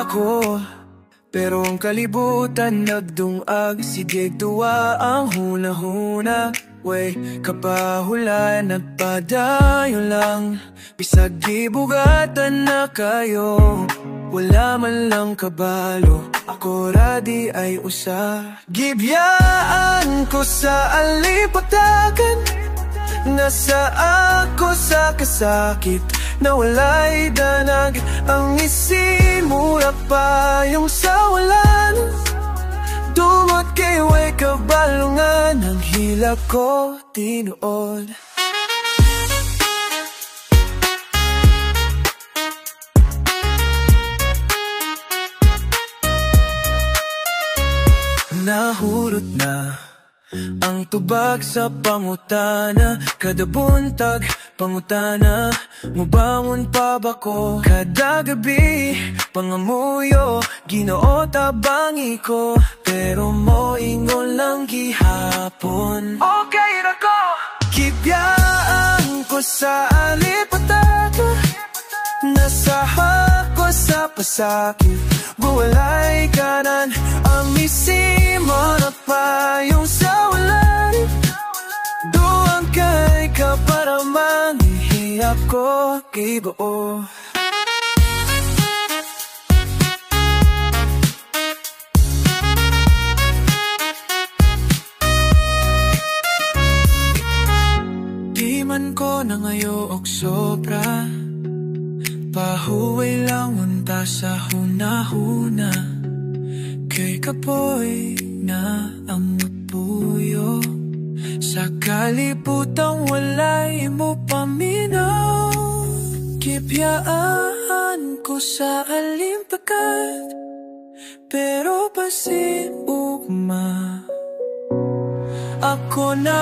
ako. Pero ang kalibutan nagdungag, sige tuwa ang huna-huna. Way, kapahulan at padayo lang, bisag gibugatan na kayo. Wala man lang kabalo, ako radi ay usa. Gibyaan ko sa alipatagan, nasa ako sa kasakit na walay danag. Ang isimura pa yung sa walan, dumot kay way kabalungan. Ang hila ko tinuod. Nahurot na ang tubag sa pangutana, kada buntag pangutana. Mubangon pa ba ko kada gabi, pangamuyo Ginoo tabangi ko. Pero mo ingon lang gihapon, okay na ko. Kibyaan ko sa alipataka, nasa ako sa pasakit, buwalay kanan. Ang isimo na pa yung sa walan, duwang kay ka para manghihiyap ko kay buo. Di man ko na ngayo og sobra, pahuway lang unta sa hunahuna. Kay kapoy na ang magpuyo, sa kalibutang walay mo paminaw. Kibyaan ko sa alimpakat, pero pasin ugma ako na